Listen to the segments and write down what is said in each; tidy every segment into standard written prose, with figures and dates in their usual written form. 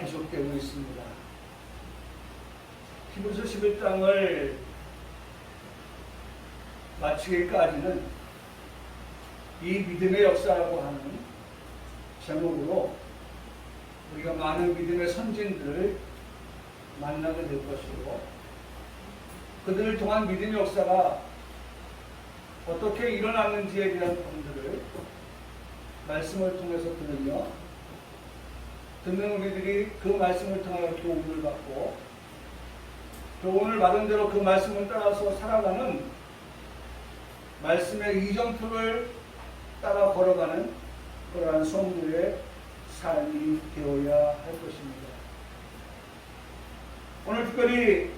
계속되고 있습니다. 히브리서 11장을 마치기까지는 이 믿음의 역사라고 하는 제목으로 우리가 많은 믿음의 선진들을 만나게 될 것이고, 그들을 통한 믿음의 역사가 어떻게 일어났는지에 대한 부분들을 말씀을 통해서 들으며, 듣는 우리들이 그 말씀을 통하여 교훈을 받고, 교훈을 받은 대로 그 말씀을 따라서 살아가는 말씀의 이정표를 따라 걸어가는 그러한 성도의 삶이 되어야 할 것입니다. 오늘 특별히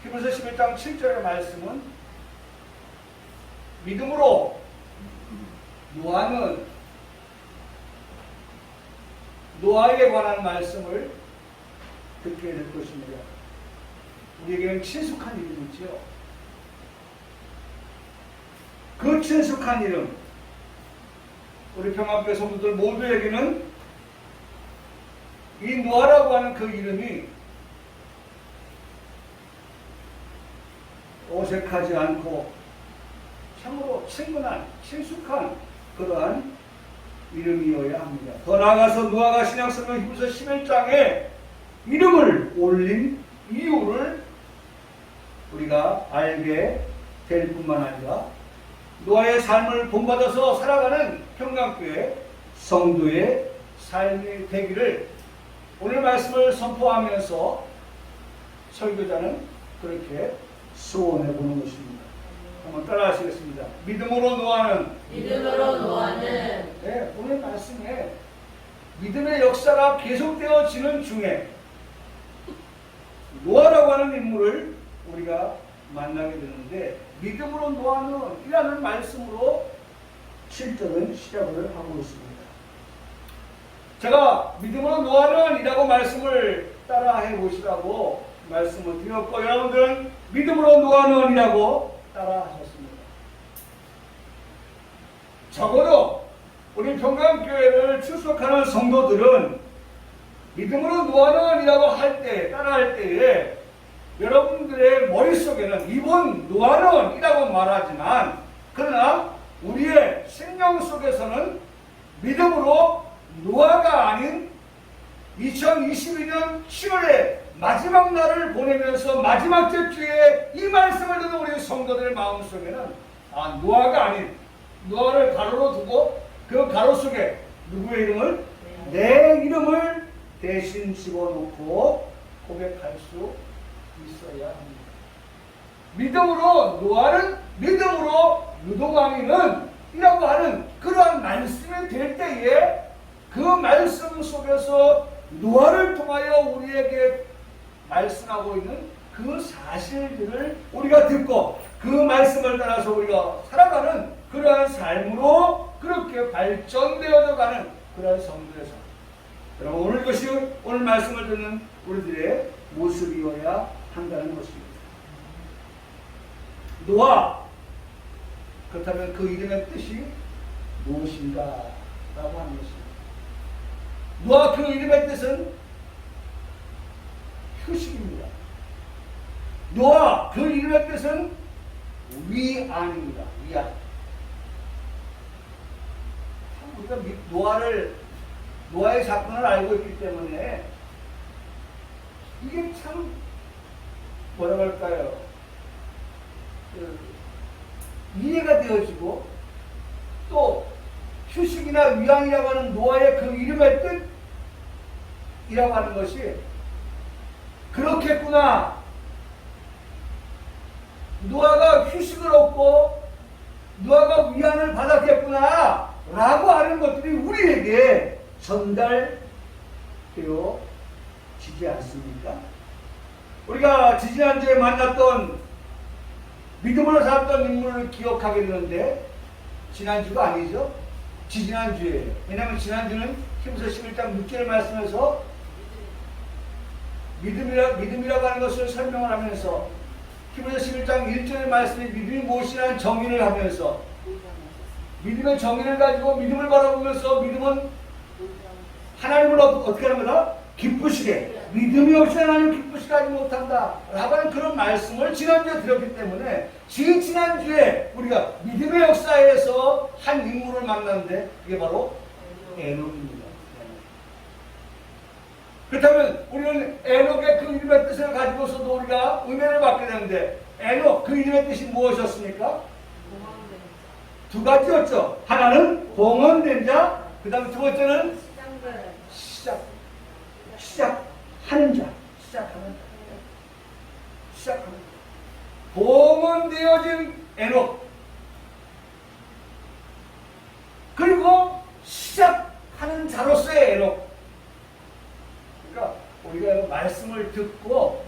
히브리서 11장 7절의 말씀은 믿음으로 노아에 관한 말씀을 듣게 될 것입니다. 우리에게는 친숙한 이름이지요. 그 친숙한 이름, 우리 평화교회 성도들 모두에게는 이 노아라고 하는 그 이름이 어색하지 않고 참으로 친근한, 친숙한 그러한 이름이어야 합니다. 더 나아가서 노아가 신약성경 히브리서 11장에 이름을 올린 이유를 우리가 알게 될 뿐만 아니라 노아의 삶을 본받아서 살아가는 평강교회 성도의 삶이 되기를 오늘 말씀을 선포하면서 설교자는 그렇게 소원해 보는 것입니다. 한번 따라 하시겠습니다. 믿음으로 노아는 네, 오늘 말씀에 믿음의 역사가 계속되어지는 중에 노아라고 하는 인물을 우리가 만나게 되는데, 믿음으로 노아는 이라는 말씀으로 7절은 시작을 하고 있습니다. 제가 믿음으로 노아는 이라고 말씀을 따라해 보시라고 말씀을 드렸고, 여러분들은 믿음으로 노아는 이라고 따라하셨습니다. 적어도 우리 평강교회를 출석하는 성도들은 믿음으로 노아는 이라고 할 때, 따라할 때에 여러분들의 머릿속에는 이번 노아는 이라고 말하지만, 그러나 우리의 생명 속에서는 믿음으로 노아가 아닌 2022년 7월에 마지막 날을 보내면서 마지막 주에 이 말씀을 듣는 우리 성도들의 마음속에는 노아가 아닌, 노아를 가로로 두고 그 가로 속에 누구의 이름을? 내 이름을 대신 집어넣고 고백할 수 있어야 합니다. 믿음으로 노아는, 믿음으로 누도강이는 이라고 하는 그러한 말씀이 될 때에 그 말씀 속에서 노아를 통하여 우리에게 말씀하고 있는 그 사실들을 우리가 듣고 그 말씀을 따라서 우리가 살아가는 그러한 삶으로 그렇게 발전되어져 가는 그러한 성도의 삶. 여러분, 오늘 이것이 오늘 말씀을 듣는 우리들의 모습이어야 한다는 것입니다. 노아, 그렇다면 그 이름의 뜻이 무엇인가 라고 하는 것입니다. 노아 그 이름의 뜻은 휴식입니다. 노아 그 이름의 뜻은 위안입니다. 위안. 우리가 노아의 사건을 알고 있기 때문에 이게 참 뭐라고 할까요? 이해가 되어지고, 또 휴식이나 위안이라고 하는 노아의 그 이름의 뜻이라고 하는 것이 그렇겠구나, 노아가 휴식을 얻고 노아가 위안을 받았겠구나 라고 하는 것들이 우리에게 전달되어지지 않습니까? 우리가 지지난주에 만났던 믿음으로 살았던 인물을 기억하게 되는데, 지난주가 아니죠? 지지난주에요. 왜냐하면 지난주는 히브리서 11장 6절 말씀에서 믿음이라고 하는 것을 설명을 하면서 히브리서 11장 1절의 말씀이 믿음이 무엇이라는 정의를 하면서 믿음의 정의를 가지고 믿음을 바라보면서 믿음은 하나님을 어떻게 하는 거다? 기쁘시게. 믿음이 없이 하나님을 기쁘시게 하지 못한다 라고 하는 그런 말씀을 지난주에 드렸기 때문에 지난주에 우리가 믿음의 역사에서 한 인물을 만났는데 그게 바로 에녹입니다. 그렇다면 우리는 에녹의 그 이름의 뜻을 가지고서도 우리가 은혜를 받게 되는데 에녹 그 이름의 뜻이 무엇이었습니까? 두 가지였죠. 하나는 봉헌된 자, 그 다음에 두 번째는 시작하는 자. 시작하는 자. 봉헌되어진 에녹. 그리고 시작하는 자로서의 에녹. 그러니까 우리가 말씀을 듣고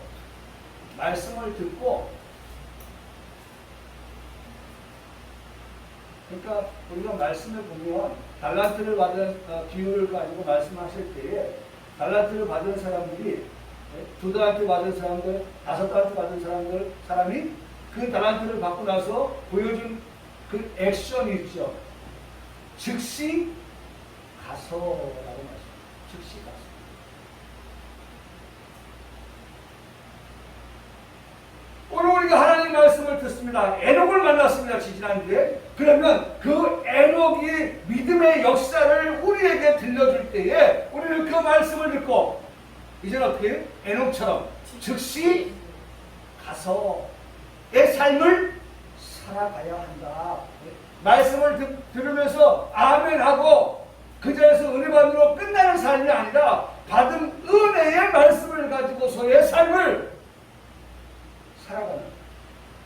그러니까 우리가 말씀을 보면 달란트를 받은 비유를 가지고 말씀하실 때에 달란트를 받은 사람들이 2달란트 받은 사람들, 5달란트 받은 사람이 그 달란트를 받고 나서 보여준 그 액션이 있죠. 즉시 가서라고 말씀합니다. 즉시 가서. 오늘 우리가 하나님 말씀을 듣습니다. 에녹을 만났습니다. 지난주에. 그러면 그 에녹이 믿음의 역사를 우리에게 들려줄 때에 우리는 그 말씀을 듣고 이제는 어떻게 에녹처럼 즉시 가서의 삶을 살아가야 한다. 말씀을 들으면서 아멘하고 그 자리에서 은혜 받으러 끝나는 삶이 아니라 받은 은혜의 말씀을 가지고서의 삶을 살아가는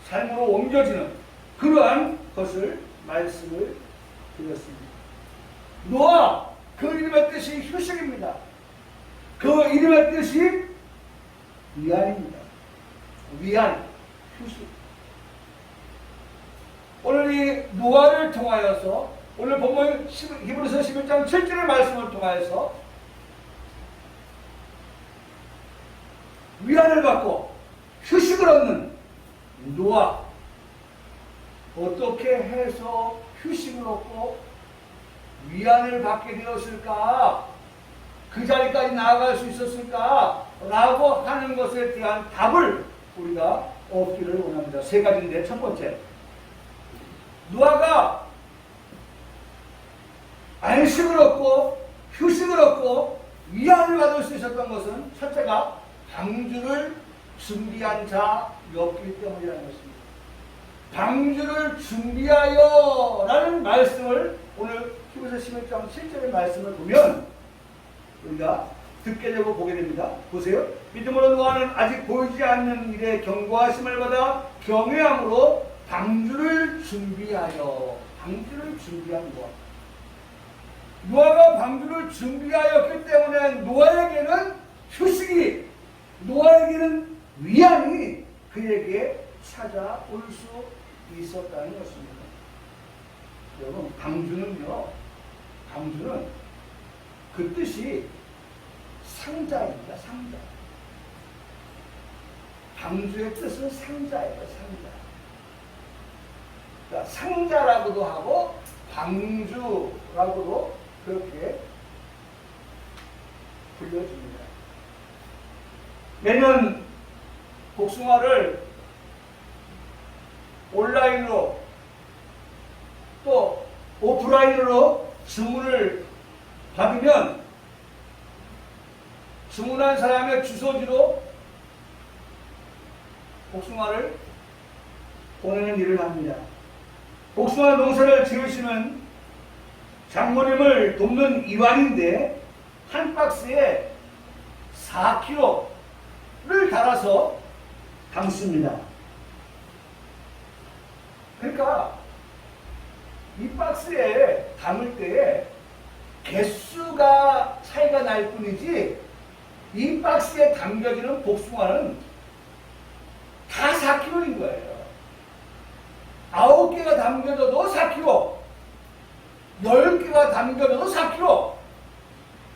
삶으로 옮겨지는 그러한 것을 말씀을 드렸습니다. 노아 그 이름의 뜻이 휴식입니다. 그 이름의 뜻이 위안입니다. 위안, 휴식. 오늘 이 노아를 통하여서 오늘 본문 히브리서 11장 7절의 말씀을 통하여서 위안을 받고 휴식을 얻는 노아. 어떻게 해서 휴식을 얻고 위안을 받게 되었을까? 그 자리까지 나아갈 수 있었을까? 라고 하는 것에 대한 답을 우리가 얻기를 원합니다. 세 가지인데 첫 번째, 노아가 안식을 얻고 휴식을 얻고 위안을 받을 수 있었던 것은 첫째가 방주를 준비한 자였기 때문이라는 것입니다. 방주를 준비하여 라는 말씀을 오늘 히브리서 11장 7절의 말씀을 보면 우리가 듣게 되고 보게 됩니다. 보세요. 믿음으로 노아는 아직 보이지 않는 일에 경고하심을 받아 경외함으로 방주를 준비한 노아. 노아가 방주를 준비하였기 때문에 노아에게는 휴식이, 노아에게는 위안이 그에게 찾아올 수 있었다는 것입니다. 여러분, 방주는 그 뜻이 상자입니다. 상자. 방주의 뜻은 상자예요. 상자. 그러니까 상자라고도 하고 방주라고도 그렇게 불려집니다. 매년 복숭아를 온라인으로 또 오프라인으로 주문을 받으면 주문한 사람의 주소지로 복숭아를 보내는 일을 합니다. 복숭아 농사를 지으시는 장모님을 돕는 이완인데 한 박스에 4kg를 달아서 담습니다. 그러니까 이 박스에 담을 때에 개수가 차이가 날 뿐이지 이 박스에 담겨지는 복숭아는 다 4kg인 거예요. 9개가 담겨져도 4kg, 10개가 담겨져도 4kg,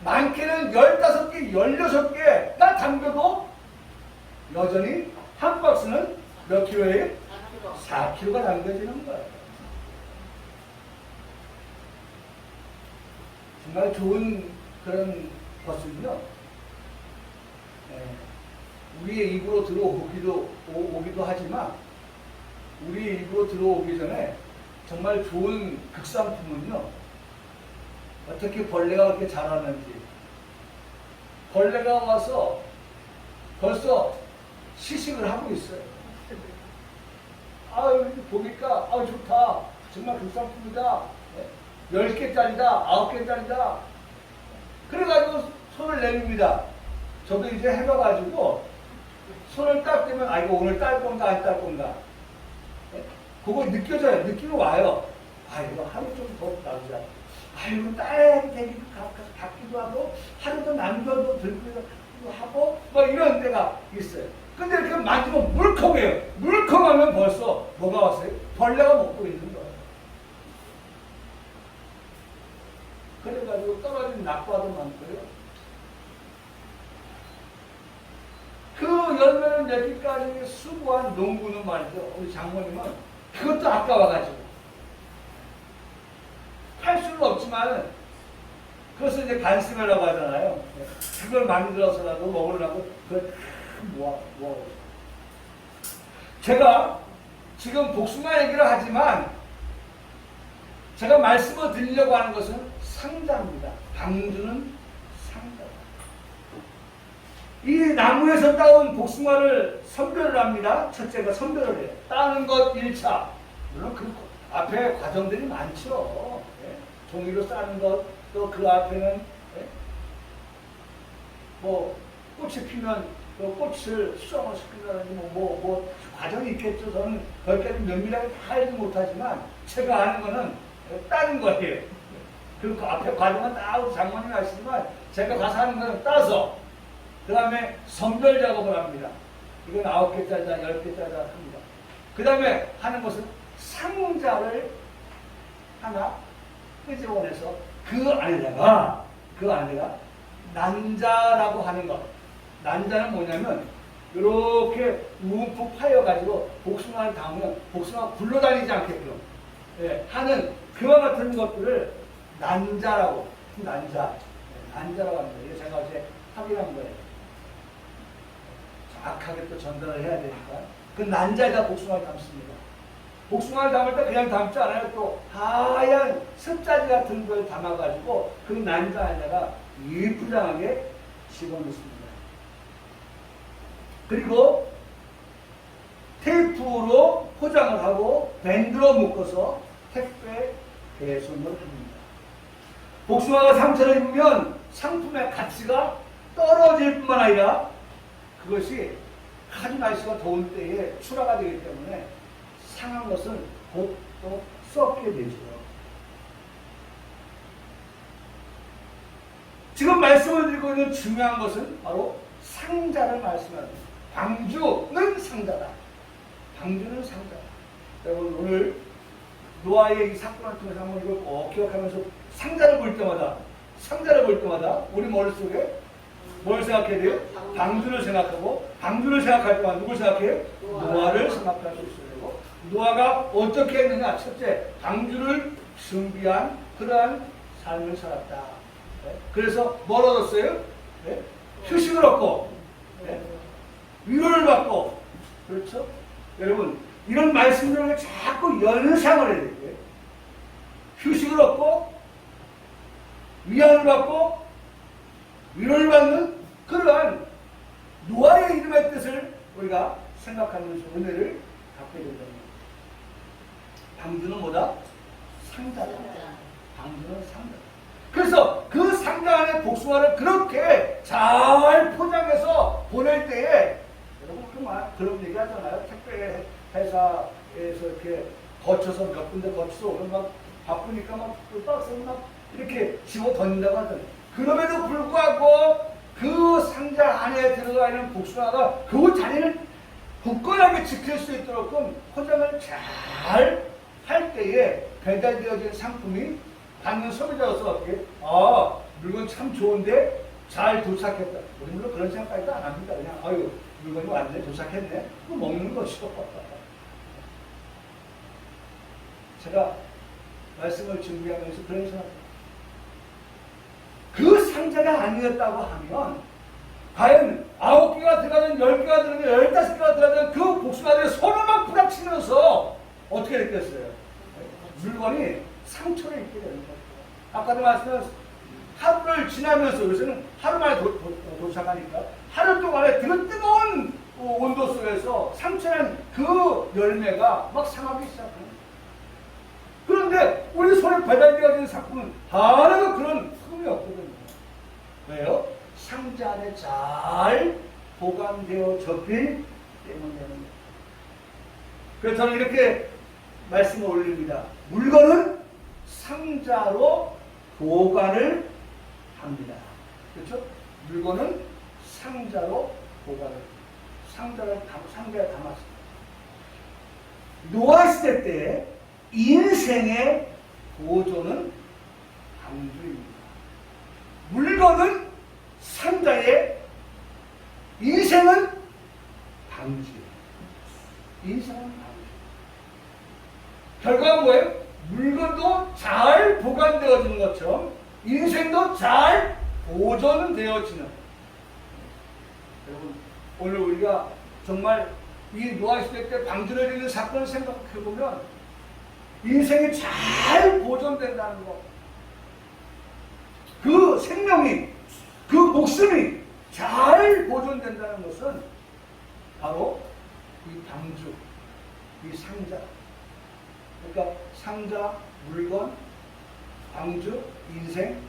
많게는 15개, 16개가 담겨도 여전히 한 박스는 몇 킬로예요? 4kg가 담겨지는 거예요. 정말 좋은 그런 것은요, 우리의 입으로 오기도 하지만, 우리 입으로 들어오기 전에 정말 좋은 극상품은요, 어떻게 벌레가 그렇게 자라는지, 벌레가 와서 벌써 시식을 하고 있어요. 아유, 보니까, 아유, 좋다. 정말 극상품이다. 10개짜리다. 9개짜리다. 그래가지고 손을 내밉니다. 저도 이제 해봐가지고 손을 딱 대면, 아, 이거 오늘 딸 건가, 안 딸 건가. 그거 느껴져요. 느낌이 와요. 아, 이거 하루 좀 더 나오자. 아, 이거 딸 되기도 같기도 하고, 하루 더 남겨도 들기도 하고, 뭐 이런 때가 있어요. 근데 이렇게 만지면 물컹해요. 물컹하면 벌써 뭐가 왔어요? 벌레가 먹고 있는 거예요. 그래가지고 떨어진 낙과도 많고요. 그 열매를 맺기까지 수고한 농부는 말이죠. 우리 장모님은 그것도 아까워가지고 할 수는 없지만 그것을 이제 간식이라고 하잖아요. 그걸 만들어서라도 먹으려고 그걸 모아. 제가 지금 복숭아 얘기를 하지만 제가 말씀을 드리려고 하는 것은 상자입니다. 방주는 상자. 이 나무에서 따온 복숭아를 선별을 합니다. 첫째가 선별을 해요. 따는 것 1차. 물론 그 앞에 과정들이 많죠. 종이로 싸는 것, 또 그 앞에는 뭐 꽃이 피면 그 꽃을 수정을 시킨다든지 뭐 과정이 있겠죠. 저는 거기까지 면밀하게 다 알지 못하지만 제가 아는 거는 따는 거예요. 그 앞에 과정은 다 장모님이 아시지만 제가 가서 하는 거는 따서 그 다음에 선별 작업을 합니다. 이건 9개짜리다, 10개짜리다 합니다. 그 다음에 하는 것은 상자를 하나 끄집어내서 그 안에다가 난자라고 하는 것. 난자는 뭐냐면 이렇게 움푹 파여가지고 복숭아를 담으면 복숭아가 굴러다니지 않게끔 하는 그와 같은 것들을 난자라고 난자라고 합니다. 이게 제가 어제 확인한 거예요. 정확하게 또 전달을 해야 되니까 그 난자에다 복숭아를 담습니다. 복숭아를 담을 때 그냥 담지 않아요. 또 하얀 습자지 같은 걸 담아가지고 그 난자 안에다가 예쁘장하게 집어넣습니다. 그리고 테이프로 포장을 하고 밴드로 묶어서 택배 배송을 합니다. 복숭아가 상처를 입으면 상품의 가치가 떨어질 뿐만 아니라 그것이 아주 날씨가 더운 때에 출하가 되기 때문에 상한 것은 곧 또 썩게 되죠. 지금 말씀을 드리고 있는 중요한 것은 바로 상자를 말씀합니다. 방주는 상자다. 방주는 상자다. 여러분 오늘 노아의 이 사건을 통해서 한번 이걸 꼭 기억하면서 상자를 볼 때마다 우리 머릿속에 뭘 생각해야 돼요? 방주를 생각하고 방주를 생각할 동안 누굴 생각해요? 노아를 생각할 수 있어야 되고 노아가 어떻게 했느냐? 첫째, 방주를 준비한 그러한 삶을 살았다. 그래서 뭘 얻었어요? 휴식을 얻고 위로를 받고 그렇죠? 여러분 이런 말씀들을 자꾸 연상을 해야 돼요. 휴식을 얻고 위안을 받고 위로를 받는 그러한 노아의 이름의 뜻을 우리가 생각하면서 은혜를 갖게 된다. 방주는 뭐다? 상자다. 방주는 상자다. 그래서 그 상자 안에 복숭아를 그렇게 잘 포장해서 보낼 때에 여러분 그런 얘기 하잖아요. 택배 회사에서 이렇게 거쳐서 몇 군데 거쳐서 오면 막 바쁘니까 막 그 박스를 막 이렇게 집어 던진다고 하잖아요. 그럼에도 불구하고 그 상자 안에 들어가 있는 복숭아가 그 자리를 굳건하게 지킬 수 있도록 포장을 잘 할 때에 배달되어진 상품이 받는 소비자로서 어떻게 물건 참 좋은데 잘 도착했다. 우리 물론 그런 생각까지도 안 합니다. 그냥 아유 물건이 왔네 도착했네. 그거 먹는 것이죠. 제가 말씀을 준비하면서 그런 생각. 그 상자가 아니었다고 하면 과연 9개가 들어가든 10개가 들어가든 15개가 들어가든 그 복숭아들이 손을 막 부닥치면서 어떻게 됐겠어요? 물건이 상처를 입게 되는 거예요. 아까도 말씀드렸습니다. 하루를 지나면서 요새는 하루 만에 도착하니까 하루 동안에 뜨거운 온도 속에서 상처난 그 열매가 막 상하기 시작합니다. 그런데 우리 손에 배달되어진 상품은 하나도 그런 흠이 없거든요. 왜요? 상자 안에 잘 보관되어 접힌 때문에. 그래서 저는 이렇게 말씀을 올립니다. 물건은 상자로 보관을 합니다. 그렇죠? 물건은 상자로 보관을, 상자에 담았습니다. 노아 시대 때 인생의 보존은 방주입니다. 물건은 상자에, 인생은 방주. 인생은 방주. 결과는 뭐예요? 물건도 잘 보관되어지는 것처럼 인생도 잘 보존되어지는. 여러분, 오늘 우리가 정말 이 노아 시대 때 방주를 이루는 사건을 생각해보면 인생이 잘 보존된다는 것, 그 생명이, 그 목숨이 잘 보존된다는 것은 바로 이 방주, 이 상자. 그러니까 상자, 물건, 방주, 인생,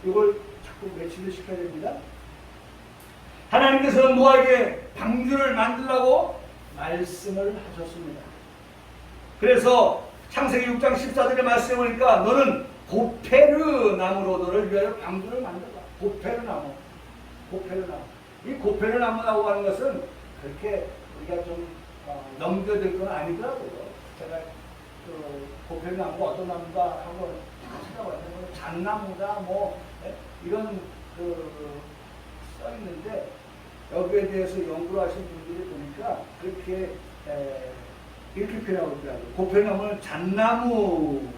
이걸 자꾸 매치를 시켜야 됩니다. 하나님께서는 노아에게 방주를 만들라고 말씀을 하셨습니다. 그래서 창세기 6장 14절의 말씀에 보니까 너는 고페르 나무로 너를 위하여 방주를 만들라. 고페르 나무. 고페르 나무. 이 고페르 나무라고 하는 것은 그렇게 우리가 좀 넘겨들 건 아니더라고요. 제가 그 고페르 나무가 어떤 나무가 하고 찾아봤는데 잣나무다 뭐 이런 써 있는데 여기에 대해서 연구를 하신 분들이 보니까 그렇게 이렇게 표현하고 있더라고요. 고페르 나무는 잣나무라고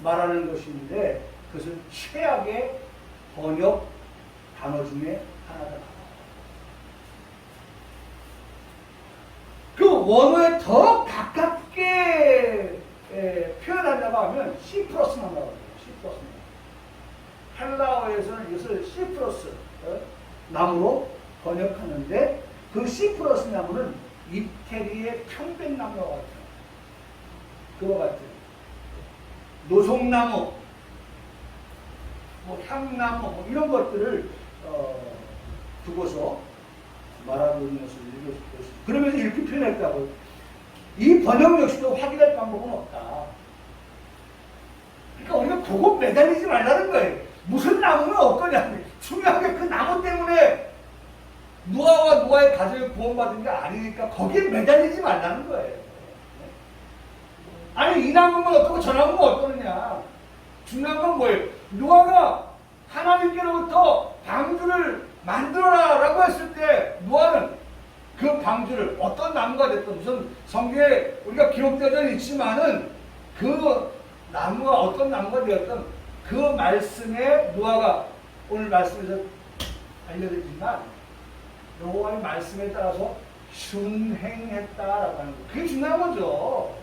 말하는 것인데 그것은 최악의 번역 단어 중에 하나다. 그 원어에 더 가깝게 표현한다고 하면 시프러스만 나와요. 시프러스. 헬라어에서는 이것을 시프러스 나무로 번역하는데 그 시프러스 나무는 이태리의 편백나무와 같아요. 그와 같아요. 노송나무, 뭐 향나무 뭐 이런 것들을 두고서 말하고 있는 것을 읽었습니다. 그러면서 이렇게 표현했다고. 이 번역 역시도 확인할 방법은 없다. 그러니까 우리가 그거 매달리지 말라는 거예요. 무슨 나무는 어떠냐. 중요한 게 그 나무 때문에 노아와 노아의 가족이 구원받은 게 아니니까 거기에 매달리지 말라는 거예요. 아니 이 나무는 어떻고 저 나무는 어떠느냐. 중요한 건 뭐예요? 노아가 하나님께로부터 방주를 만들어라 라고 했을 때 노아는 그 방주를 어떤 나무가 됐든 무슨 성경에 우리가 기록되어 있지만은 그 나무가 어떤 나무가 되었든 그 말씀에 노아가 오늘 말씀에서 알려드리지만 여호와의 말씀에 따라서 순행했다라고 하는 거. 그게 중요한 거죠.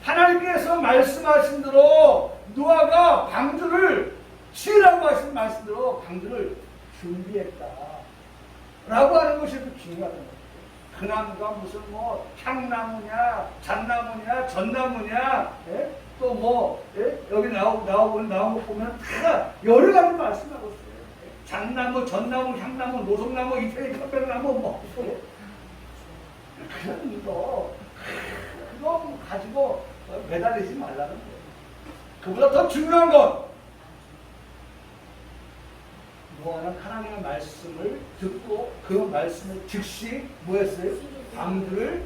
하나님께서 말씀하신 대로 노아가 방주를 지으라고 하신 말씀대로 방주를 준비했다 라고 하는 것이 중요하다는 거예요. 그 나무가 무슨 뭐 향나무냐 잣나무냐 전나무냐 또 뭐 여기 나온 거 보면 다 여러 가지 말씀하고 있어요. 잣나무, 전나무, 향나무, 노송나무, 이태리 편백나무 뭐 그런 거 그거 가지고 매달리지 말라는 거예요. 그보다 더 중요한 건 노아는 하나님의 말씀을 듣고 그 말씀을 즉시 뭐 했어요? 방주를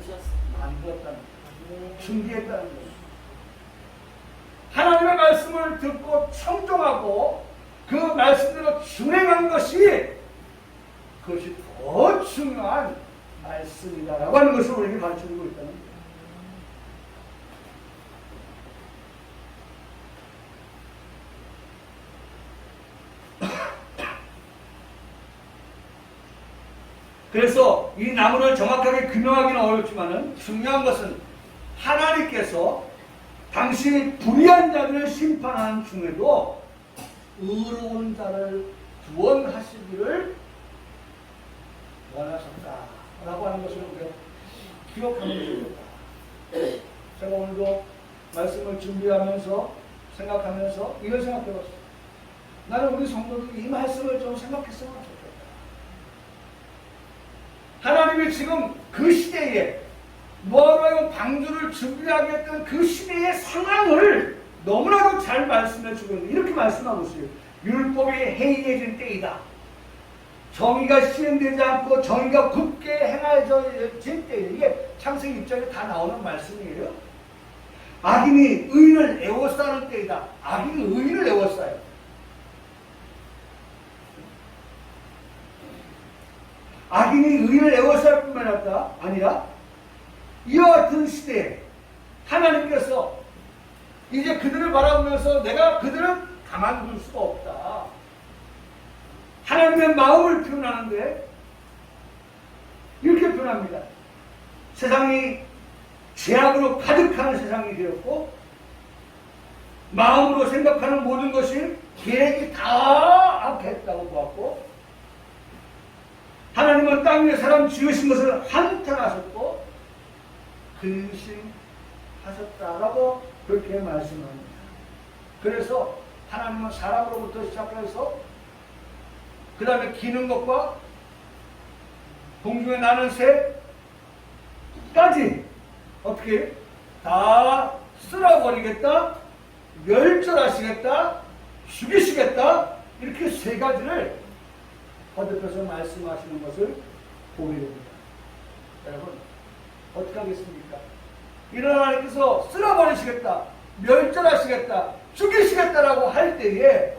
만들었다는 거예요. 준비했다는 거예요. 하나님의 말씀을 듣고 청종하고 그 말씀대로 준행한 것이 그것이 더 중요한 말씀이다라고 하는 것을 우리에게 가르쳐주고 있다는 거예요. 그래서 이 나무를 정확하게 규명하기는 어렵지만은 중요한 것은 하나님께서 당신이 불의한 자들을 심판하는 중에도 의로운 자를 구원하시기를 원하셨다라고 하는 것을 우리가 기억하면 좋겠다. 제가 오늘도 말씀을 준비하면서 생각하면서 이걸 생각해봤어요. 나는 우리 성도들이 이 말씀을 좀 생각했으면 좋겠다. 하나님이 지금 그 시대에 노아로 방주를 준비하게 했던 그 시대의 상황을 너무나도 잘 말씀해 주고 있는데 이렇게 말씀하고 있어요. 율법이 해이해진 때이다. 정의가 시행되지 않고 정의가 굳게 행해진 때에 이게 창세기 6장에 다 나오는 말씀이에요. 악인이 의인을 애워싸는 때이다. 악인이 의인을 애워싸요. 악인이 의인을 애워쌀 뿐만 아니라 이와 같은 시대에 하나님께서 이제 그들을 바라보면서 내가 그들을 가만둘 수가 없다. 하나님의 마음을 표현하는데 이렇게 표현합니다. 세상이 죄악으로 가득한 세상이 되었고 마음으로 생각하는 모든 것이 계획이 다 악했다고 보았고 하나님은 땅 위에 사람 지으신 것을 한탄하셨고 근심하셨다라고 그렇게 말씀합니다. 그래서 하나님은 사람으로부터 시작해서 그 다음에 기는 것과 공중에 나는 새까지 어떻게 다 쓸어버리겠다, 멸절하시겠다, 죽이시겠다 이렇게 세 가지를 거듭해서 말씀하시는 것을 보게 됩니다. 여러분 어떻게 하겠습니까? 이런 하나님께서 쓸어버리시겠다, 멸절하시겠다, 죽이시겠다라고 할 때에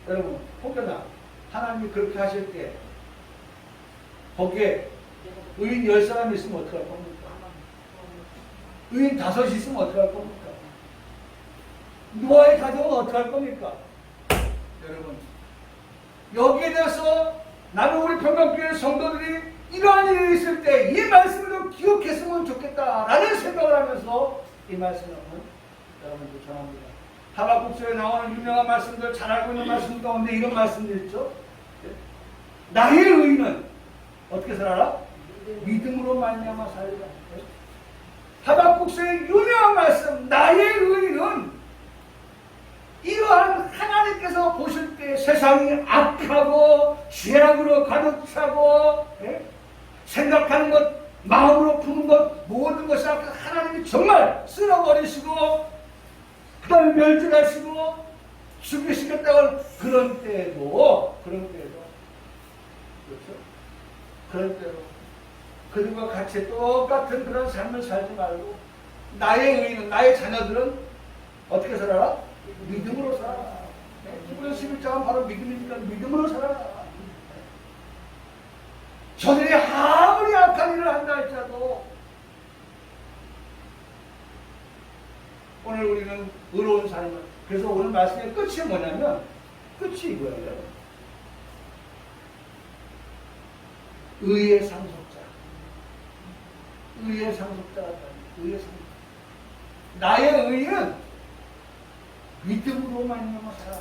여러분 혹여나 하나님이 그렇게 하실 때 거기에 의인 10사람이 있으면 어떻게 할 겁니까? 의인 5이 있으면 어떻게 할 겁니까? 노아의 가정은 어떻게 할 겁니까? 여러분 여기에 대해서 나는 우리 평강교회 성도들이 이러한 일이 있을 때 이 말씀을 좀 기억했으면 좋겠다라는 생각을 하면서 이 말씀을 여러분들 전합니다. 하박국서에 나오는 유명한 말씀들 잘 알고 있는 말씀 가운데 이런 말씀들 있죠. 나의 의인은 어떻게 살아라? 믿음으로 말미암아 살리라. 하박국서의 유명한 말씀 나의 의인은 이러한 하나님께서 보실 때 세상이 악하고 죄악으로 가득 차고 생각하는 것, 마음으로 푸는 것 모든 것이 하나님이 정말 쓸어버리시고 그 다음에 멸절하시고 죽이시겠다고 그런 때에도 그렇죠? 그런 때로 그들과 같이 똑같은 그런 삶을 살지 말고 나의 의인은 나의 자녀들은 어떻게 살아라? 믿음으로 살아라. 히브리서 11장은 바로 믿음이니까 믿음으로 살아라. 저들이 아무리 악한 일을 한다 할지라도 오늘 우리는 의로운 삶을 그래서 오늘 말씀의 끝이 뭐냐면 끝이 이거예요. 의의 상속자. 의의 상속자가 의의 상속자. 나의 의는 믿음으로 말미암아 살아.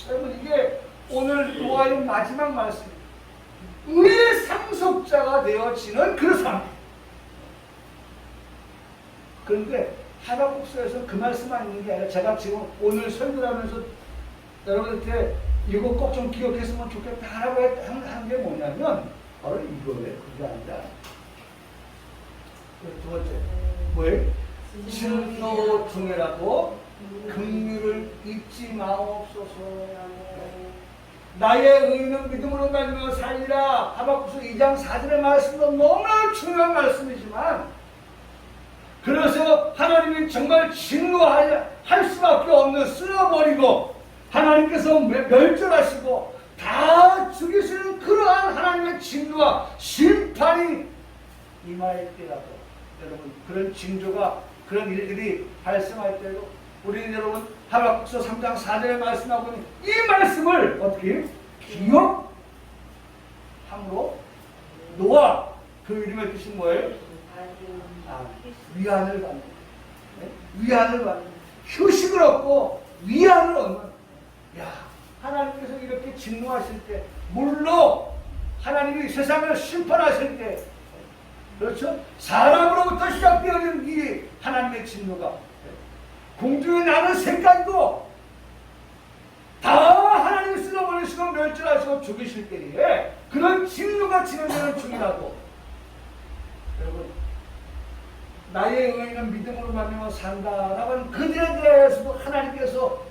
여러분 이게 오늘 노아의 마지막 말씀입니다. 의의 상속자가 되어지는 그 삶. 그런데 하박국서에서 그 말씀만 있는 게 아니라 제가 지금 오늘 설교를 하면서 여러분한테 이거 꼭 좀 기억했으면 좋겠다라고 한 게 뭐냐면 바로 이거예요. 그게 아니라 두 번째 뭐예요? 진노 중에라도 긍휼을 잊지 마옵소서. 나의 의는 믿음으로 말미암아 살리라. 하박국서 2장 4절의 말씀도 너무나 중요한 말씀이지만 그래서 하나님이 정말 진노할 수밖에 없는 쓸어버리고 하나님께서 멸절하시고 다 죽이시는 그러한 하나님의 진노와 심판이 임할 때라도 여러분 그런 징조가 그런 일들이 발생할 때도 우리는 여러분 하박국서 3장 4절에 말씀하고 있는 이 말씀을 어떻게 기억함으로 그 이름의 뜻이 뭐예요? 위안을 받는. 네? 위안을 받는. 휴식을 얻고 위안을 얻는. 야, 하나님께서 이렇게 진노하실 때, 물론 하나님이 세상을 심판하실 때, 그렇죠? 사람으로부터 시작되어진 이 하나님의 진노가 공중에 나는 새까지도 다 하나님이 쓸어버리시고 멸절하시고 죽이실 때에 그런 진노가 진행되는 중이라도 여러분, 나의 의인은 믿음으로 말미암아 산다라고 하는 그들에 대해서도 하나님께서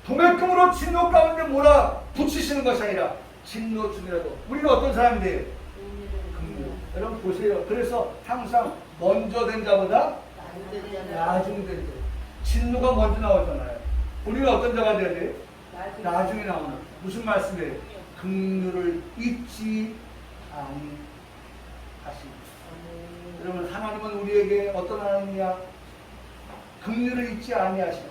도매금으로 진노 가운데 몰아붙이시는 것이 아니라 진노 중이라도 우리가 어떤 사람들이에요? 여러분 보세요. 그래서 항상 먼저 된 자보다 나중에 된 자. 진노가 먼저 나오잖아요. 우리가 어떤 자가 돼야 돼요? 나중에 나오는. 무슨 말씀이에요? 긍휼을 잊지 아니하십니다. 여러분, 하나님은 우리에게 어떤 하나님이냐? 긍휼을 잊지 아니하시는,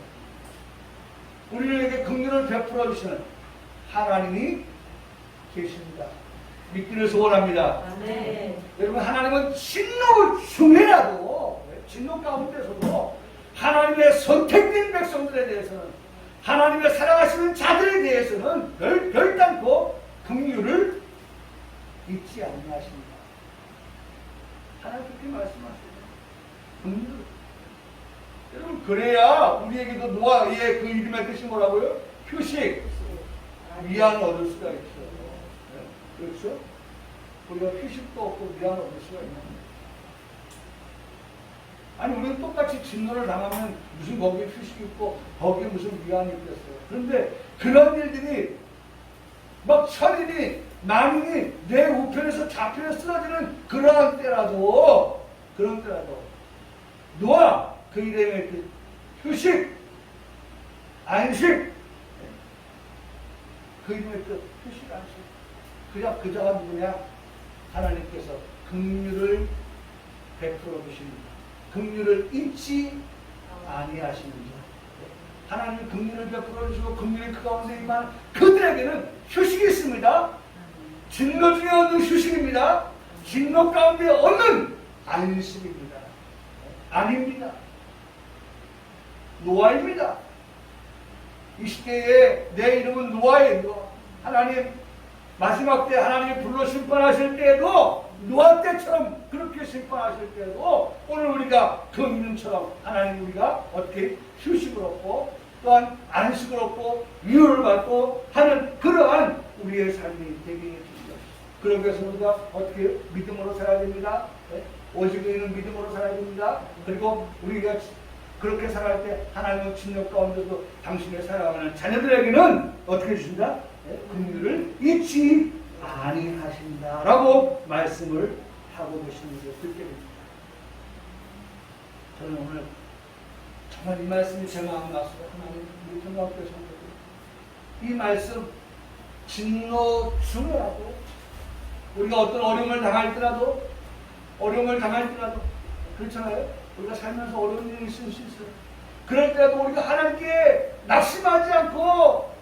우리에게 긍휼을 베풀어 주시는 하나님이 계십니다. 믿기를 소원합니다. 네. 여러분, 하나님은 진노 중에라도, 진노 가운데서도 하나님의 선택된 백성들에 대해서는, 하나님의 사랑하시는 자들에 대해서는 별단코 긍휼을 잊지 아니하십니다. 하나님 그렇게 말씀하세요. 긍휼. 여러분, 그래야 우리에게도 노아의 그 이름의 뜻이 뭐라고요? 휴식, 위안을 얻을 수가 있어요. 그렇죠? 우리가 휴식도 없고 위안을 얻을 수가 있는 거예요. 아니, 우리는 똑같이 진노를 당하면 무슨 거기에 휴식이 있고 거기에 무슨 위안이 있겠어요. 그런데 그런 일들이 막 천인이 만인이 내 우편에서 좌편에 쓰러지는 그런 때라도 노아 그 이름의 그 휴식, 안식, 그 이름의 그 휴식, 안식. 그 자가 누구냐? 하나님께서 긍휼을 베풀어 주십니다. 긍휼을 잊지 아니하시는 자. 하나님이 긍휼을 베풀어 주시고 긍휼이 그 가운데 임한 그들에게는 휴식이 있습니다. 진노 중에 얻는 휴식입니다. 진노 가운데 얻는 안식입니다. 아닙니다. 노아입니다. 이 시대에 내 이름은 노아예요. 하나님 마지막 때 하나님이 불러 심판하실 때에도 노아 때처럼 그렇게 심판하실 때에도 오늘 우리가 그 이름처럼 하나님 우리가 어떻게 휴식을 얻고 또한 안식을 얻고 위로를 받고 하는 그러한 우리의 삶이 되게 해주시옵소서. 그러기 위해서 우리가 어떻게 믿음으로 살아야 됩니다. 네? 오직 의인은 믿음으로 살아야 됩니다. 그리고 우리가 그렇게 살아갈 때 하나님의 진노 가운데도 당신의 사랑하는 자녀들에게는 어떻게 해주신다? 긍휼을 잊지 아니하신다라고 말씀을 하고 계시는 것을 듣게 됩니다. 저는 오늘 정말 이 말씀이 제 마음 났어요. 하나님, 우리 평강교회 성도들 이 말씀 진노 중에라도 우리가 어떤 어려움을 당할지라도 그렇잖아요. 우리가 살면서 어려운 일이 있을 수 있어요. 그럴 때도 우리가 하나님께 낙심하지 않고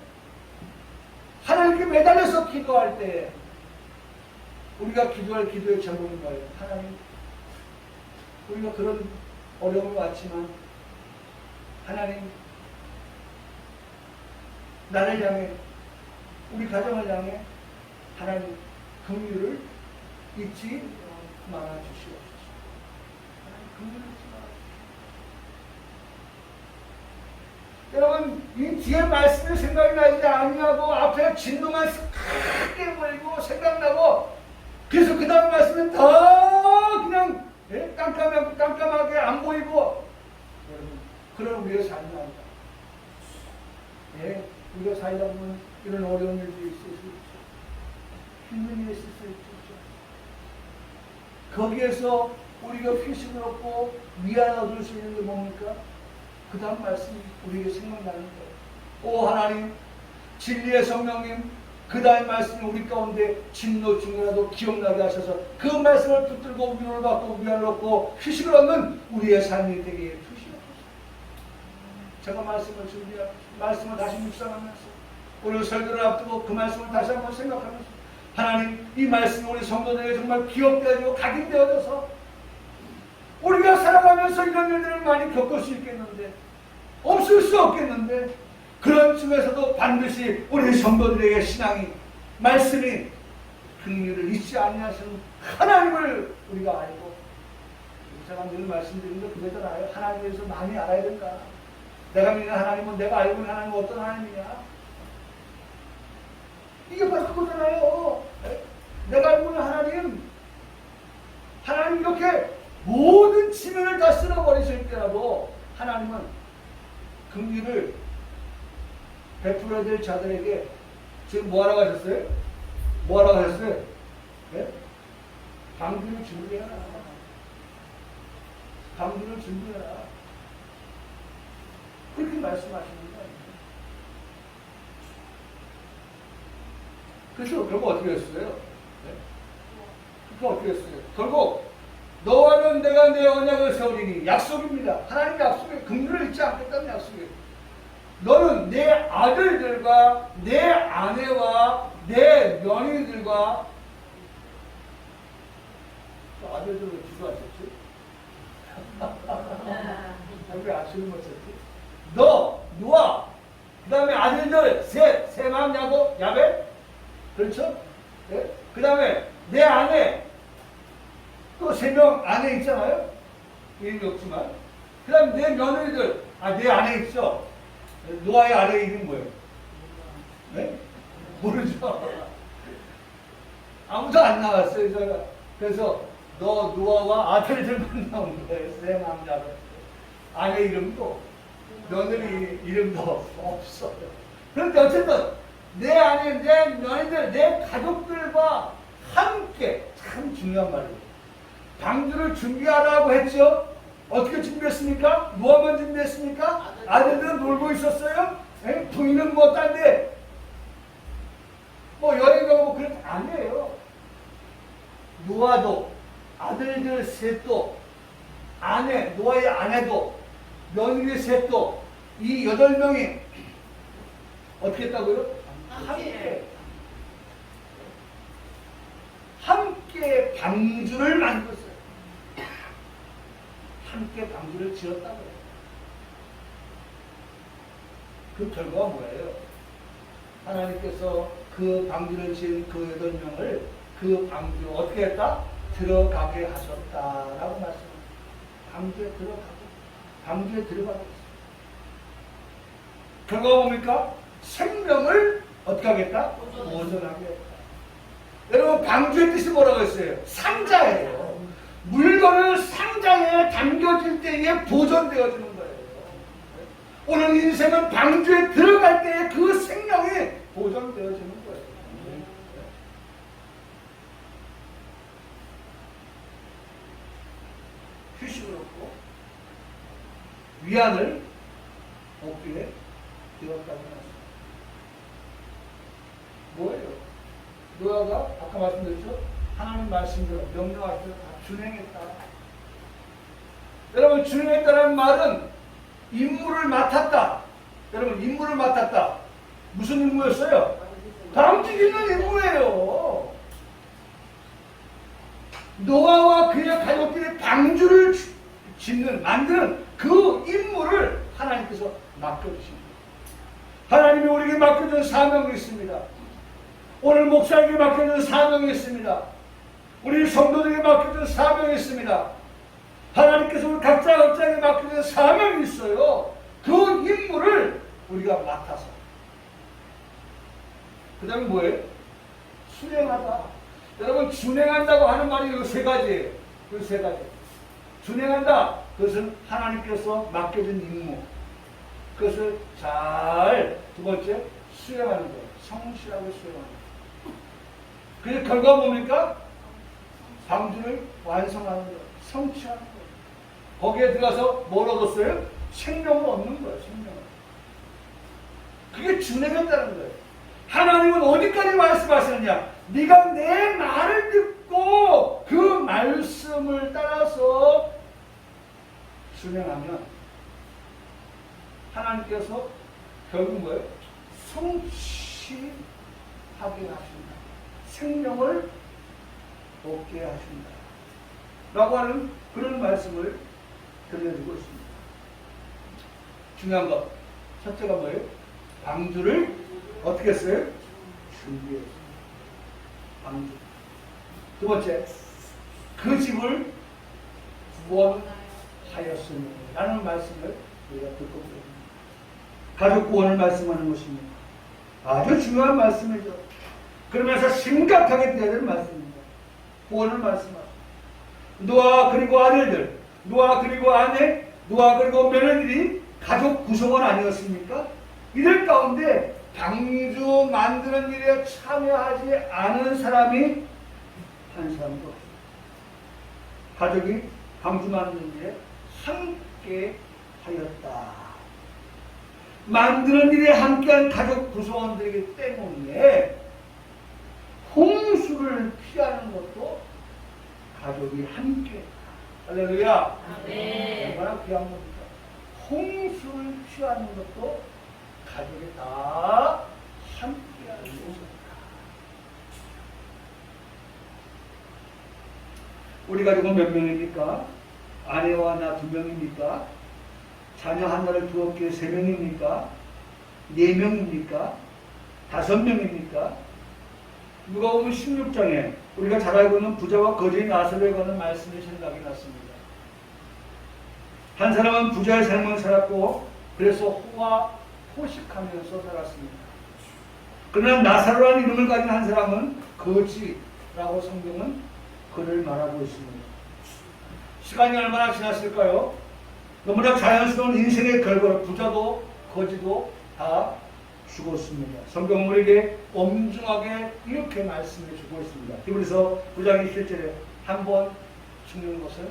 하나님께 매달려서 기도할 때 우리가 기도할 기도의 제목은 뭐예요? 하나님, 우리가 그런 어려움을 왔지만 하나님, 나를 향해, 우리 가정을 향해 하나님 긍휼을 잊지 말아 주시옵소서. 하나님 긍휼을 잊지 말아 주시옵소서. 여러분, 이 뒤에 말씀이 생각이 나지 아니하고 앞에 진노만 크게 보이고 생각나고, 그래서 그 다음 말씀은 더 그냥 깜깜하게 안 보이고, 여러분, 그런 우리의 삶이 아니다. 우리가 살다 보면 이런 어려운 일도 있을 수 있죠. 힘든 일이 있을 수 있죠. 거기에서 우리가 휴식을 얻고 위안 얻을 수 있는 게 뭡니까? 그 다음 말씀이 우리에게 생각나는 거예요. 오 하나님, 진리의 성령님, 그 다음 말씀이 우리 가운데 진노 중이라도 기억나게 하셔서 그 말씀을 붙들고 위로를 받고 위안을 얻고 휴식을 얻는 우리의 삶이 되게 해주시옵소서. 제가 말씀을 다시 묵상하면서 오늘 설교를 앞두고 그 말씀을 다시 한번 생각하면서 하나님, 이 말씀이 우리 성도들에게 정말 기억되어지고 각인되어져서 우리가 살아가면서 이런 일들을 많이 겪을 수 있겠는데, 없을 수 없겠는데, 그런 중에서도 반드시 우리 성도들에게 신앙이, 말씀이 긍휼을 잊지 아니하시는 하나님을 우리가 알고, 제가 늘 말씀드리는 게 그거잖아요. 하나님에 대해서 많이 알아야 된다. 내가 믿는 하나님은, 내가 알고 있는 하나님은 어떤 하나님이냐? 이게 바로 그거잖아요. 내가 알고 있는 하나님 이렇게 모든 지면을 다 쓸어버리실 때라도 하나님은 긍휼을 베풀어야 될 자들에게 지금 뭐하라고 하셨어요? 뭐하라고 하셨어요? 네? 방주를 준비해라. 방주를 준비해라. 그렇게 말씀하시는 거예요. 그래서 결국 어떻게 했어요? 네? 그거 어떻게 했어요? 결국 너와는 내가 내 언약을 세우리니, 약속입니다. 하나님 약속에 긍휼을 잊지 않겠다는 약속이에요. 너는 내 아들들과 내 아내와 내 며느리들과, 아들들을 주도하셨지? 왜 아시는 못 쳤지? 노아, 그 다음에 아들들 셋 마음 야벳, 그렇죠? 네? 그 다음에 내 아내, 또 3명 아내 있잖아요? 이름이 없지만. 그 다음에 내 며느리들, 내 아내 있죠? 노아의 아내 이름 뭐예요? 네? 모르죠? 아무도 안 나왔어요, 제가. 그래서 노아와 아들들만 나온 거예요. 3명 야벳. 아내 이름도, 며느리 이름도 없어요. 그런데 어쨌든 내 아내, 내 며느리들, 내 가족들과 함께, 참 중요한 말이에요. 방주를 준비하라고 했죠. 어떻게 준비했습니까? 뭐만 준비했습니까? 아들들은 놀고 있었어요? 에? 부인은 뭐 딴데 뭐 여행 가고 그런 게 아니에요. 노아도, 아들들 셋도, 노아의 아내도, 며느리 셋도, 이 8명이 어떻게 했다고요? 함께 방주를 만들었어요. 함께 방주를 지었다고요. 그 결과가 뭐예요? 하나님께서 그 방주를 지은 그 8명을 그 방주 어떻게 했다? 들어가게 하셨다라고 말씀합니다. 방주에 들어가게 했어요. 결과가 뭡니까? 생명을 어떻게 하겠다? 보존하게 했다. 여러분, 방주의 뜻이 뭐라고 했어요? 상자예요. 물건을 상자에 담겨질 때에 보존되어지는 거예요. 오늘 인생은 방주에 들어갈 때에 그 생명이 보존되어지는 거예요. 휴식을 얻고 위안을 얻기에 되었다고 합니다. 뭐예요? 노아가 아까 말씀드렸죠? 하나님 말씀대로 명령할 때 다 준행했다. 여러분, 준행했다는 말은 임무를 맡았다. 여러분, 임무를 맡았다. 무슨 임무였어요? 방주 짓는 임무예요. 노아와 그의 가족들이 방주를 만드는 그 임무를 하나님께서 맡겨주십니다. 하나님이 우리에게 맡겨준 사명이 있습니다. 오늘 목사에게 맡겨준 사명이 있습니다. 우리 성도들에게 맡겨준 사명이 있습니다. 하나님께서 우리 각자에게 맡겨준 사명이 있어요. 그 임무를 우리가 맡아서. 그 다음에 뭐예요? 수행하다. 여러분, 준행한다고 하는 말이 이 3가지예요. 이 3가지. 준행한다. 그것은 하나님께서 맡겨준 임무. 그것을 잘, 2번째, 수행하는 거예요. 성실하게 수행하는 거예요. 그 결과가 뭡니까? 방주를 완성하는 거예요. 성취하는 거예요. 거기에 들어가서 뭘 얻었어요? 생명을 얻는 거예요. 생명을. 그게 준행했다는 거예요. 하나님은 어디까지 말씀하시느냐? 네가 내 말을 듣고 그 말씀을 따라서 준행하면 하나님께서 결국 뭐예요? 성취하게 하신다. 생명을 얻게 하신다. 라고 하는 그런 말씀을 들려주고 있습니다. 중요한 것. 첫째가 뭐예요? 방주를 어떻게 했어요? 준비했습니다. 방주. 두 번째, 그 집을 구원하였으니 라는 말씀을 우리가 듣고 있습니다. 가족 구원을 말씀하는 것입니다. 아주 중요한 말씀이죠. 그러면서 심각하게 되어야 될 말씀입니다. 구원을 말씀하십니다. 노아 그리고 아들들, 노아 그리고 아내, 노아 그리고 며느리들이 가족 구성원 아니었습니까? 이들 가운데 방주 만드는 일에 참여하지 않은 사람이 한 사람도 없습니다. 가족이 방주 만드는 일에 함께 하였다. 만드는 일에 함께한 가족 구성원들이기 때문에 홍수를 피하는 것도 가족이 함께. 할렐루야. 얼마나 귀한 겁니까? 홍수를 피하는 것도 가족이 다 함께 하는 것입니다. 우리 가족은 몇 명입니까? 아내와 나 2명입니까? 자녀 하나를 두었기에 3명입니까? 4명입니까? 5명입니까? 누가복음 16장에 우리가 잘 알고 있는 부자와 거지의 나사로에 관한 말씀이 생각이 났습니다. 한 사람은 부자의 삶을 살았고 그래서 호식하면서 살았습니다. 그러나 나사로라는 이름을 가진 한 사람은 거지라고 성경은 그를 말하고 있습니다. 시간이 얼마나 지났을까요? 너무나 자연스러운 인생의 결과로 부자도 거지도 다 죽었습니다. 성경은 우리에게 엄중하게 이렇게 말씀해 주고 있습니다. 히브리서 9장 27절에 한 번 죽는 것은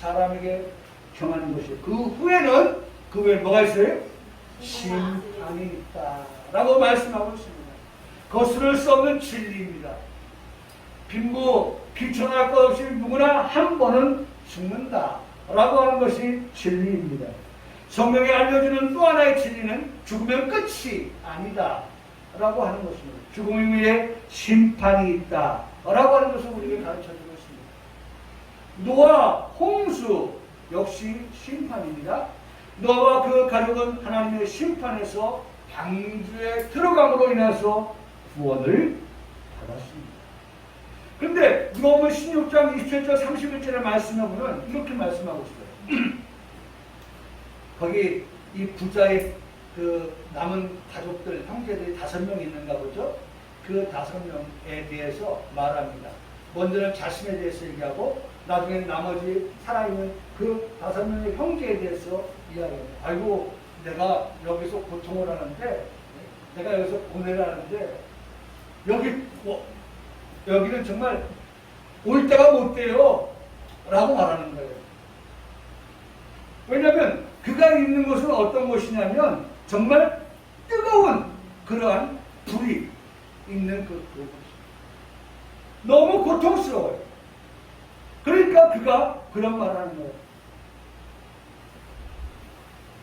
사람에게 정하는 것이요. 그 후에는 그 후에 뭐가 있어요? 심판이 있다. 라고 말씀하고 있습니다. 거스를 수 없는 진리입니다. 빈부, 비천할 것 없이 누구나 한 번은 죽는다. 라고 하는 것이 진리입니다. 성경에 알려주는 또 하나의 진리는 죽으면 끝이 아니다 라고 하는 것입니다. 죽음 위에 심판이 있다 라고 하는 것을 우리에게 가르쳐주고 있습니다. 노아, 홍수 역시 심판입니다. 노아와 그 가족은 하나님의 심판에서 방주에 들어감으로 인해서 구원을 받았습니다. 그런데 누가복음 16장 27절 31절의 말씀에 보면 이렇게 말씀하고 있어요. 거기 이 부자의 그 남은 가족들, 형제들이 5명 있는가 보죠. 그 5명에 대해서 말합니다. 먼저는 자신에 대해서 얘기하고 나중에 나머지 살아있는 그 5명의 형제에 대해서 이야기합니다. 아이고 내가 여기서 고통을 하는데 내가 여기서 고뇌를 하는데 여기는 정말 올 때가 못 돼요 라고 말하는 거예요. 왜냐하면 그가 있는 곳은 어떤 곳이냐면 정말 뜨거운 그러한 불이 있는 그곳입니다. 너무 고통스러워요. 그러니까 그가 그런 말을 하는 거예요.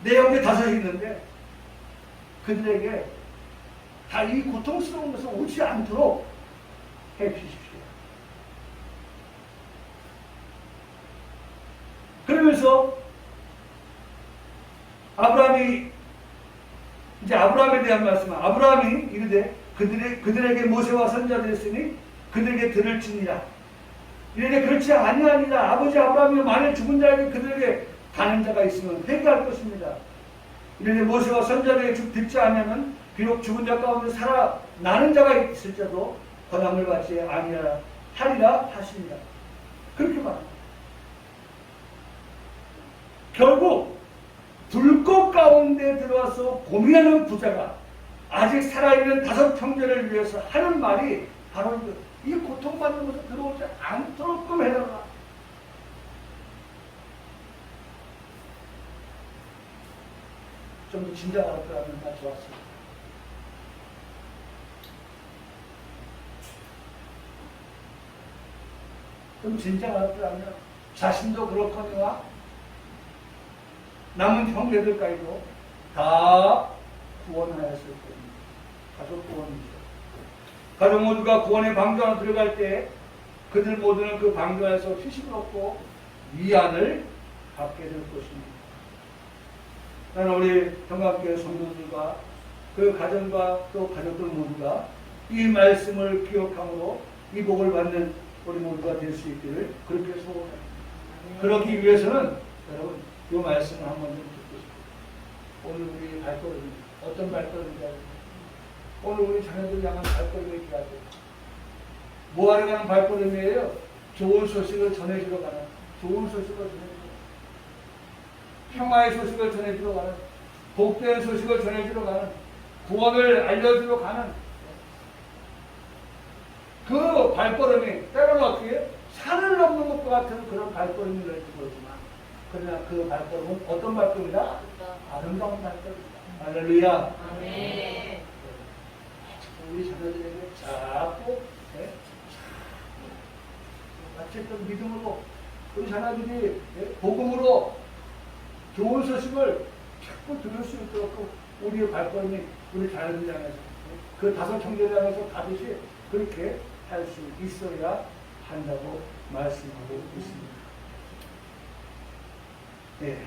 내 형제 5이 있는데 그들에게 다 이 고통스러운 것을 오지 않도록 해주십시오. 그러면서 아브라함에 대한 말씀은 아브라함이 이르되 그들에게 모세와 선지자들이 있으니 그들에게 들을지니라. 이르되 그렇지 아니하니라. 아버지 아브라함이 만일 죽은 자에게 그들에게 가는 자가 있으면 회개할 것입니다. 이르되 모세와 선지자들에게 듣지 아니하면 비록 죽은 자 가운데 살아나는 자가 있을지라도 권함을 받지 아니하리라 하시니라. 그렇게 말합니다. 결국 불꽃 가운데 들어와서 고민하는 부자가 아직 살아있는 5 형제를 위해서 하는 말이 바로 이 고통받는 곳에 들어오지 않도록 좀 해달라. 좀 더 진작 알았더라면 나 좋았을. 좀 진작 알았더라면 자신도 그렇거니와 남은 형제들까지도 다 구원하였을 겁니다. 가족 구원이죠. 가족 모두가 구원의 방주 안에 들어갈 때 그들 모두는 그 방주 안에서 휴식을 얻고 위안을 받게 될 것입니다. 나는 우리 평강교회 성도들과 그 가정과 또 가족들 모두가 이 말씀을 기억함으로 이 복을 받는 우리 모두가 될 수 있기를 그렇게 소원합니다. 그러기 위해서는 여러분 이 말씀을 한번 좀 듣고 싶어요. 오늘 우리 발걸음이 어떤 발걸음인지 오늘 우리 자녀들 향한 발걸음이 있게 하죠. 뭐하러 가는 발걸음이에요? 좋은 소식을 전해주러 가는, 좋은 소식을 전해주러 가는, 평화의 소식을 전해주러 가는, 복된 소식을 전해주러 가는, 구원을 알려주러 가는 그 발걸음이 때로는 어떻게 산을 넘는 것과 같은 그런 발걸음이 될지 모르지만 그러나 그 발걸음은 어떤 발걸음이다? 아름다운 발걸음이다. 할렐루야. 아멘. 우리 자녀들에게 자꾸 어쨌든 믿음으로 우리 자녀들이 복음으로 좋은 소식을 자꾸 들을 수 있도록 우리의 발걸음이 우리 자녀들 향해서 그 다섯 형제를 향해서 가듯이 그렇게 할 수 있어야 한다고 말씀하고 있습니다. 네.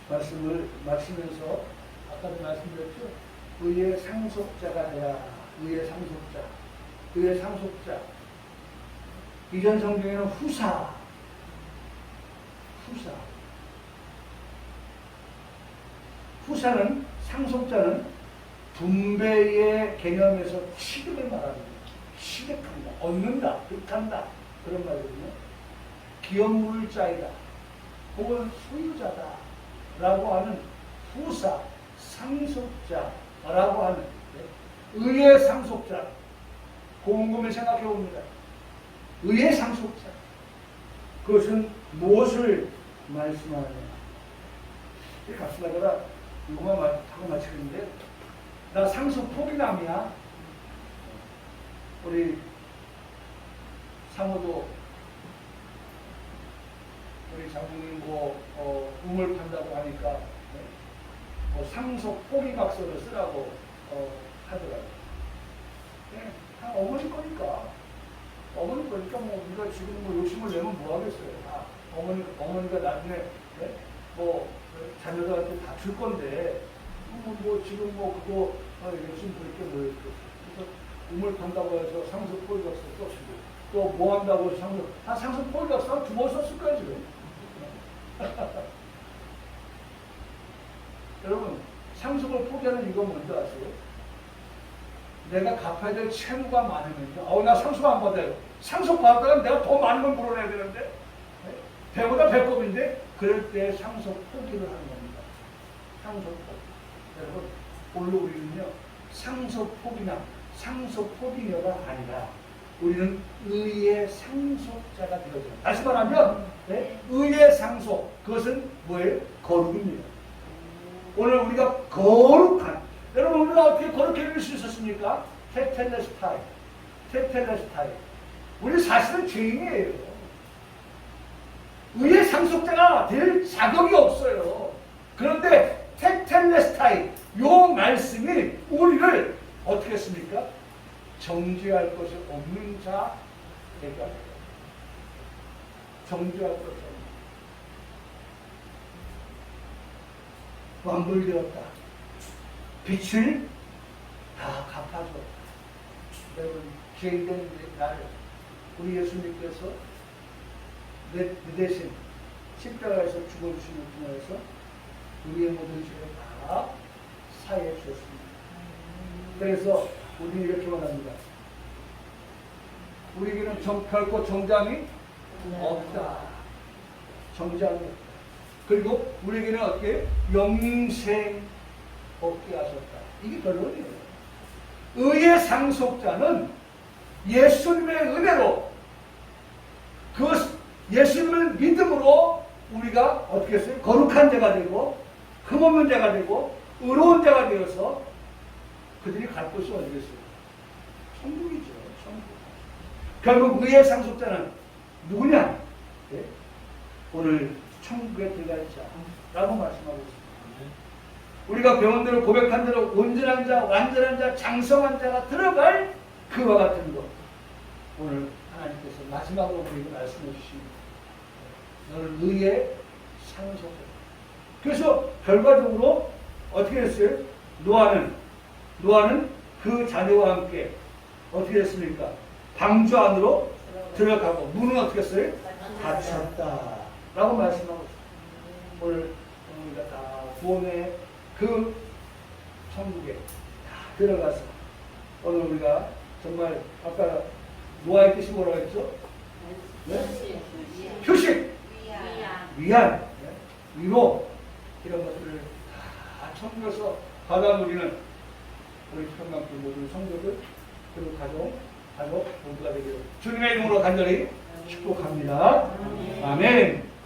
말씀을 마치면서 아까도 말씀드렸죠. 의의 상속자가 되라. 의의 상속자. 의의 상속자. 이전 성경에는 후사. 후사는 상속자는 분배의 개념에서 취득을 말합니다. 취득한다, 얻는다, 득한다 그런 말이거든요. 기업물자이다 혹은 소유자다 라고 하는 후사, 상속자라고 하는 의의 상속자. 곰곰이 생각해 봅니다. 의의 상속자. 그것은 무엇을 말씀하느냐. 갑시다. 이거만 하고 마치겠는데 나 상속 포기남이야. 우리 사모도 우리 장모님 우물 판다고 하니까 상속 포기각서를 쓰라고 하더라고요. 어머니 거니까 우리가 지금 욕심을 내면 뭐 하겠어요. 어머니가 나중에 자녀들한테 다 줄 건데 지금 그거 열심히 그렇게 그래서 우물 판다고 해서 상속 포기각서 써주고 또 뭐 한다고 해서 상속 포기각서 2번 썼을 거야 지금. 여러분 상속을 포기하는 이유가 뭔지 아세요? 내가 갚아야 될 채무가 많으면요. 나 상속 안 받아요. 상속 받다가 내가 더 많은 걸 물어내야 되는데 배보다 배꼽인데 그럴 때 상속 포기를 하는 겁니다. 상속 포기. 여러분 오늘 우리는요 상속 포기나 상속 포기녀가 아니라 우리는 의의 상속자가 되어져요. 다시 말하면 의의 상속 그것은 뭐예요? 거룩입니다. 오늘 우리가 거룩한 여러분 우리가 어떻게 거룩해 줄 수 있었습니까? 테텔레스타이 우리 사실은 죄인이에요. 의의 상속자가 될 자격이 없어요. 그런데 테텔레스타이 요 말씀이 우리를 어떻게 했습니까? 정죄할 것이 없는 자 되게 하는 거예요. 정죄할 것이 없는 완불되었다. 빛을 다 갚아줬다. 여러분 죄인된 나를 우리 예수님께서 내 대신 십자가에서 죽어주심을 통해서 우리의 모든 죄를 다 사해 주셨습니다. 그래서 우리는 이렇게 말합니다. 우리에게는 결코 정죄함이 없다. 정죄함이 없다. 그리고 우리에게는 어떻게 영생 얻게 하셨다. 이게 결론이에요. 의의 상속자는 예수님의 은혜로 그 예수님을 믿음으로 우리가 어떻게 했어요? 거룩한 자가 되고 흠없는 자가 되고 의로운 자가 되어서 그들이 갈 곳이 어디겠어요? 천국이죠. 천국. 결국 의의 상속자는 누구냐? 오늘 천국에 들어갈 자라고 말씀하고 있습니다. 우리가 병원대로 고백한 대로 온전한 자, 완전한 자, 장성한 자가 들어갈 그와 같은 것. 오늘 하나님께서 마지막으로 우리에게 말씀해 주십니다. 너를 의에 상속해. 그래서 결과적으로 어떻게 됐어요? 노아는 그 자녀와 함께 어떻게 됐습니까? 방주 안으로 들어가고 문은 어떻게 했어요? 닫혔다 라고 말씀하고 있습니다. 오늘 우리가 다 구원의 그 천국에 다 들어가서 오늘 우리가 정말 아까 노아의 뜻이 뭐라고 했죠? 네? 휴식, 위안, 위로 이런 것들을 다 천국에서 받아 누리는 우리 평강교 모든 성도들 그리고 가족 모두가 되기를 주님의 이름으로 간절히 축복합니다. 아멘.